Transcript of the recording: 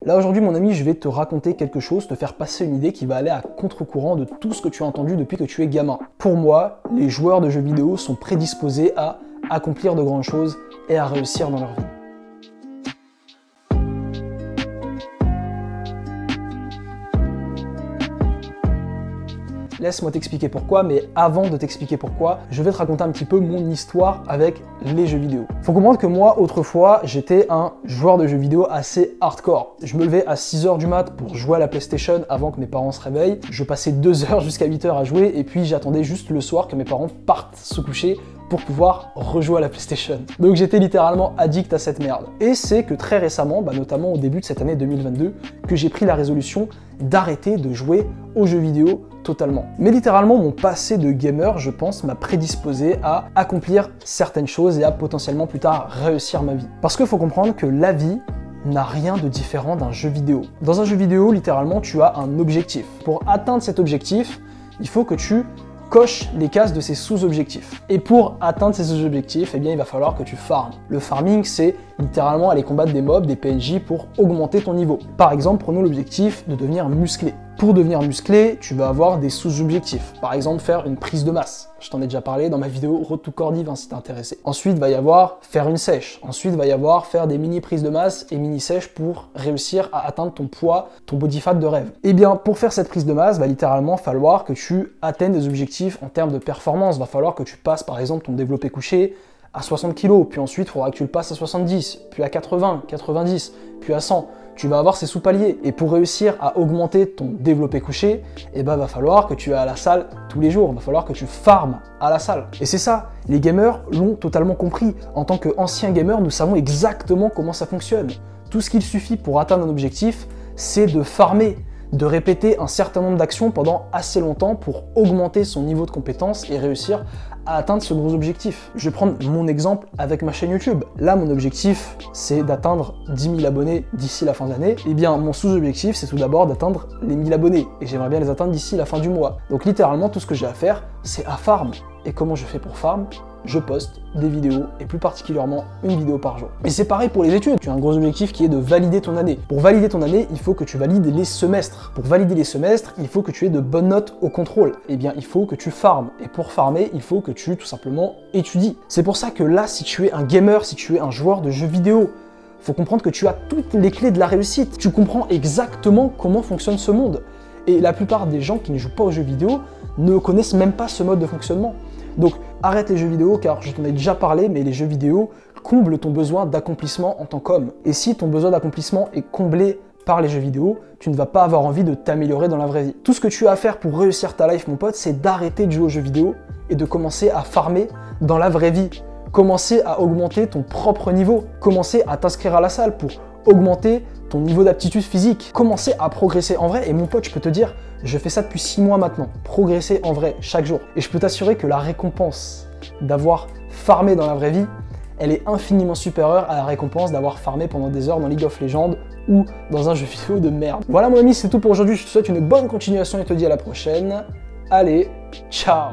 Là aujourd'hui mon ami, je vais te raconter quelque chose, te faire passer une idée qui va aller à contre-courant de tout ce que tu as entendu depuis que tu es gamin. Pour moi, les joueurs de jeux vidéo sont prédisposés à accomplir de grandes choses et à réussir dans leur vie. Laisse-moi t'expliquer pourquoi, mais avant de t'expliquer pourquoi, je vais te raconter un petit peu mon histoire avec les jeux vidéo. Faut comprendre que moi, autrefois, j'étais un joueur de jeux vidéo assez hardcore. Je me levais à 6 h du mat pour jouer à la PlayStation avant que mes parents se réveillent. Je passais 2 heures jusqu'à 8 h à jouer et puis j'attendais juste le soir que mes parents partent se coucher pour pouvoir rejouer à la PlayStation. Donc j'étais littéralement addict à cette merde. Et c'est que très récemment, notamment au début de cette année 2022, que j'ai pris la résolution d'arrêter de jouer aux jeux vidéo totalement. Mais littéralement, mon passé de gamer, je pense, m'a prédisposé à accomplir certaines choses et à potentiellement plus tard réussir ma vie. Parce qu'il faut comprendre que la vie n'a rien de différent d'un jeu vidéo. Dans un jeu vidéo, littéralement, tu as un objectif. Pour atteindre cet objectif, il faut que tu coche les cases de ces sous-objectifs. Et pour atteindre ces sous-objectifs, eh bien, il va falloir que tu farmes. Le farming, c'est littéralement aller combattre des mobs, des PNJ pour augmenter ton niveau. Par exemple, prenons l'objectif de devenir musclé. Pour devenir musclé, tu vas avoir des sous-objectifs. Par exemple, faire une prise de masse. Je t'en ai déjà parlé dans ma vidéo Road to Core Div, si t'es intéressé. Ensuite, va y avoir faire une sèche. Ensuite, va y avoir faire des mini prises de masse et mini sèches pour réussir à atteindre ton poids, ton body fat de rêve. Eh bien, pour faire cette prise de masse, va littéralement falloir que tu atteignes des objectifs en termes de performance. Va falloir que tu passes, par exemple, ton développé couché à 60 kg, puis ensuite, il faudra que tu le passes à 70, puis à 80, 90, puis à 100. Tu vas avoir ces sous-paliers. Et pour réussir à augmenter ton développé couché, eh ben, va falloir que tu ailles à la salle tous les jours. Va falloir que tu farmes à la salle. Et c'est ça, les gamers l'ont totalement compris. En tant qu'anciens gamers, nous savons exactement comment ça fonctionne. Tout ce qu'il suffit pour atteindre un objectif, c'est de farmer, de répéter un certain nombre d'actions pendant assez longtemps pour augmenter son niveau de compétence et réussir à atteindre ce gros objectif. Je vais prendre mon exemple avec ma chaîne YouTube. Là, mon objectif, c'est d'atteindre 10 000 abonnés d'ici la fin de l'année. Eh bien, mon sous-objectif, c'est tout d'abord d'atteindre les 1000 abonnés. Et j'aimerais bien les atteindre d'ici la fin du mois. Donc littéralement, tout ce que j'ai à faire, c'est à farm. Et comment je fais pour farm ? Je poste des vidéos, et plus particulièrement une vidéo par jour. Et c'est pareil pour les études. Tu as un gros objectif qui est de valider ton année. Pour valider ton année, il faut que tu valides les semestres. Pour valider les semestres, il faut que tu aies de bonnes notes au contrôle. Eh bien, il faut que tu farmes. Et pour farmer, il faut que tu, tout simplement, étudies. C'est pour ça que là, si tu es un gamer, si tu es un joueur de jeux vidéo, faut comprendre que tu as toutes les clés de la réussite. Tu comprends exactement comment fonctionne ce monde. Et la plupart des gens qui ne jouent pas aux jeux vidéo ne connaissent même pas ce mode de fonctionnement. Donc arrête les jeux vidéo, car je t'en ai déjà parlé, mais les jeux vidéo comblent ton besoin d'accomplissement en tant qu'homme. Et si ton besoin d'accomplissement est comblé par les jeux vidéo, tu ne vas pas avoir envie de t'améliorer dans la vraie vie. Tout ce que tu as à faire pour réussir ta life, mon pote, c'est d'arrêter de jouer aux jeux vidéo et de commencer à farmer dans la vraie vie. Commencer à augmenter ton propre niveau. Commencer à t'inscrire à la salle pour augmenter ton niveau d'aptitude physique. Commencer à progresser en vrai. Et mon pote, je peux te dire, je fais ça depuis 6 mois maintenant. Progresser en vrai, chaque jour. Et je peux t'assurer que la récompense d'avoir farmé dans la vraie vie, elle est infiniment supérieure à la récompense d'avoir farmé pendant des heures dans League of Legends ou dans un jeu vidéo de merde. Voilà mon ami, c'est tout pour aujourd'hui. Je te souhaite une bonne continuation et te dis à la prochaine. Allez, ciao!